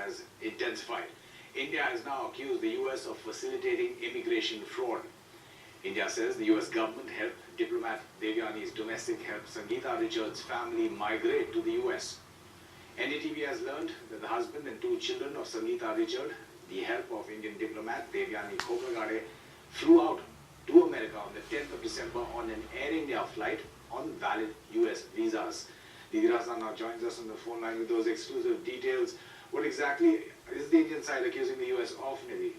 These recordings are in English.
has intensified. India has now accused the US of facilitating immigration fraud. India says the US government helped diplomat Devyani's domestic help Sangeeta Richards' family migrate to the US. NDTV has learned that the husband and two children of Sangeeta Richard, the help of Indian diplomat Devyani flew out to America on the 10th of December on an Air India flight on valid US visas. Nidhi Razan now joins us on the phone line with those exclusive details. What exactly is the Indian side accusing the US of, Nidhi?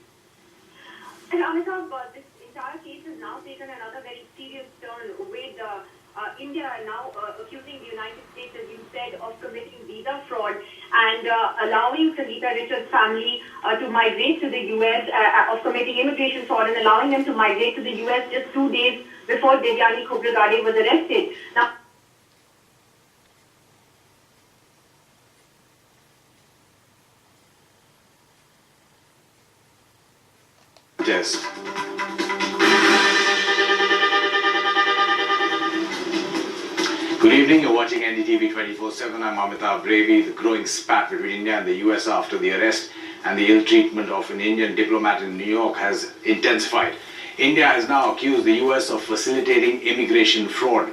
And Amitabh, this entire case has now taken another very serious turn with India now accusing the United States, as you said, of committing visa fraud and allowing Sangeeta Richards' family to migrate to the US, of committing immigration fraud and allowing them to migrate to the US just 2 days before Devyani Khobragade was arrested. Now, Yes. Good evening, you're watching NDTV 24/7. I'm Amitabh Brevi. The growing spat between India and the US after the arrest and the ill treatment of an Indian diplomat in New York has intensified. India has now accused the US of facilitating immigration fraud.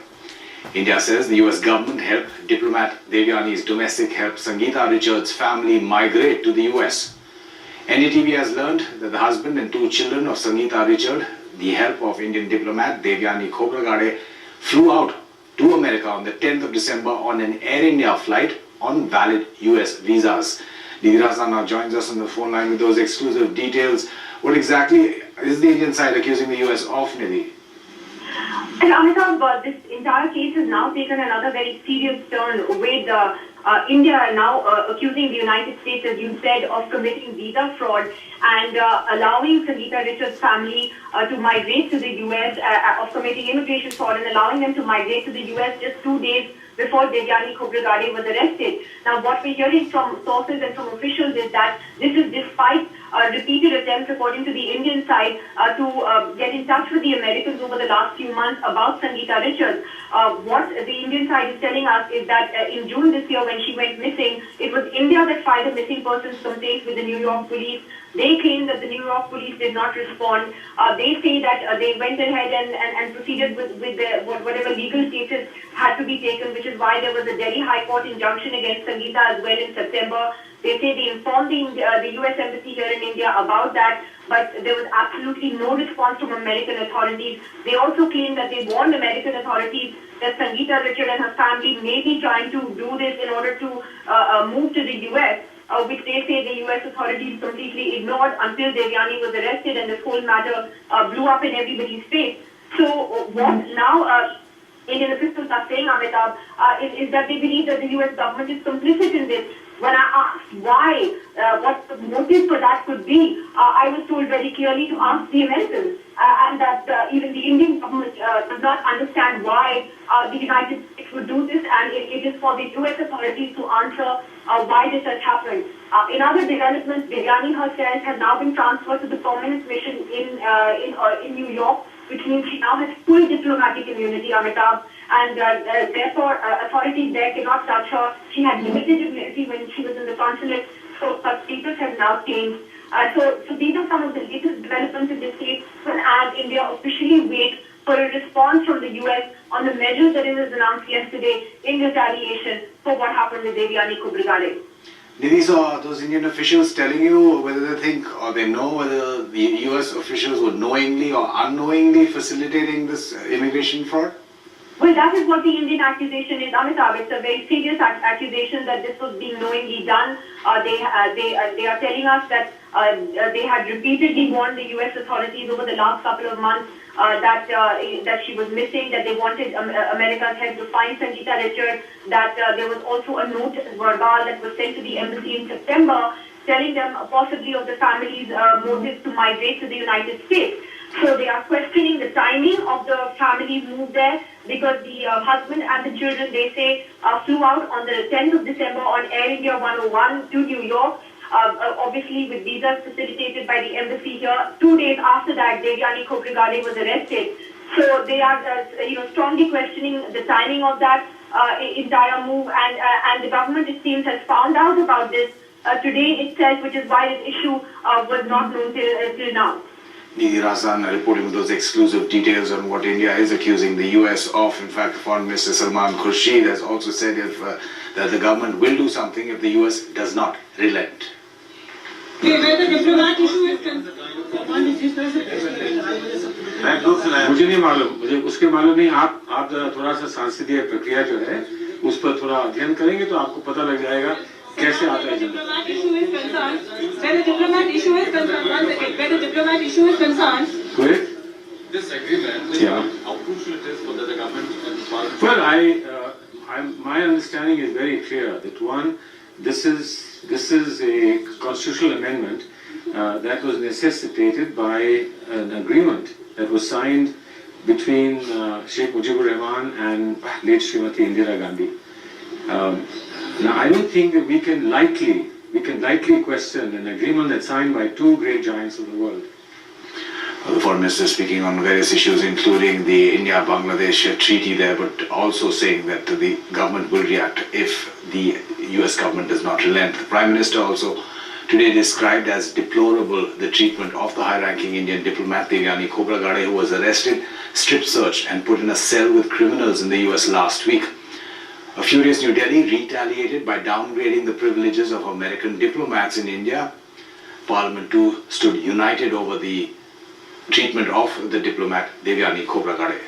India says the US government helped diplomat Devyani's domestic help Sangeeta Richards' family migrate to the US. NDTV has learned that the husband and two children of Sangeeta Richard, the help of Indian diplomat Devyani Khobragade, flew out to America on the 10th of December on an Air India flight on valid US visas. Nidhi Razan now joins us on the phone line with those exclusive details. What exactly is the Indian side accusing the US of, Nidhi? And Amitabh, this entire case has now taken another very serious turn with India now accusing the United States, as you said, of committing visa fraud and allowing Sangeeta Richards' family to migrate to the US, of committing immigration fraud and allowing them to migrate to the US just 2 days before Devyani Khobragade was arrested. Now, what we're hearing from sources and from officials is that this is despite repeated attempts, according to the Indian side, to get in touch with the Americans over the last few months about Sangeeta Richards. What the Indian side is telling us is that in June this year, when she went missing, it was India that filed a missing persons complaint with the New York police. They claim that the New York police did not respond. They say that they went ahead and proceeded with whatever legal cases had to be taken, which is why there was a Delhi High Court injunction against Sangeeta as well in September. They say they informed the US Embassy here in India about that, but there was absolutely no response from American authorities. They also claim that they warned American authorities that Sangeeta Richard and her family may be trying to do this in order to move to the US. Which they say the US authorities completely ignored until Devyani was arrested and this whole matter blew up in everybody's face. So what now Indian officials are saying, Amitabh, is that they believe that the US government is complicit in this. When I asked why, what the motive for that could be, I was told very clearly to ask the Americans, and that even the Indian government does not understand why the United States would do this, and it is for the US authorities to answer why this has happened. In other developments, Devyani herself has now been transferred to the permanent mission in New York, which means she now has full diplomatic immunity, Amitabh, and therefore authorities there cannot touch her. She had limited immunity when she was in the consulate, so her status has now changed. So these are some of the latest developments in this case, and India officially waits for a response from the US on the measures that it was announced yesterday in retaliation for what happened with Devyani Khobragade. Nidhi, so are those Indian officials telling you whether they think or they know whether the US officials were knowingly or unknowingly facilitating this immigration fraud? Well, that is what the Indian accusation is, Amitabh. It's a very serious accusation that this was being knowingly done. They are telling us that they had repeatedly warned the US authorities over the last couple of months that she was missing, that they wanted America's help to find Sangeeta Richard, that there was also a note verbal that was sent to the embassy in September telling them possibly of the family's motives to migrate to the United States. So they are questioning the timing of the family's move there because the husband and the children, they say, flew out on the 10th of December on Air India 101 to New York. Obviously with visas facilitated by the embassy here. 2 days after that, Devyani Khobragade was arrested. So they are, strongly questioning the timing of that entire move. And the government, it seems, has found out about this today itself, which is why this issue was not known till now. Nidhi Razan reporting with those exclusive details on what India is accusing the US of. In fact, Foreign Minister Salman Khurshid has also said that the government will do something if the US does not relent. Where the diplomat issue is concerned. मुझे नहीं मालूम, मुझे उसके मालूम नहीं. आप जरा थोड़ा सा सांसदीय प्रक्रिया जो है उस पर थोड़ा अध्ययन करेंगे तो आपको पता लग जाएगा कैसे आता है. Diplomat issue is concerned. Where the diplomat issue is concerned. One second. Where the diplomat issue is concerned. Great. This agreement, Yeah. how crucial it is for the government and parliament? Well, my understanding is very clear that one, this is a constitutional amendment that was necessitated by an agreement that was signed between Sheikh Mujibur Rahman and late Srimati Indira Gandhi. Now, I don't think that we can lightly question an agreement that's signed by two great giants of the world. The Foreign Minister speaking on various issues, including the India-Bangladesh treaty there, but also saying that the government will react if the US government does not relent. The Prime Minister also today described as deplorable the treatment of the high-ranking Indian diplomat Devyani Khobragade, who was arrested, strip-searched and put in a cell with criminals in the US last week. A furious New Delhi retaliated by downgrading the privileges of American diplomats in India. Parliament too stood united over the treatment of the diplomat Devyani Khobragade.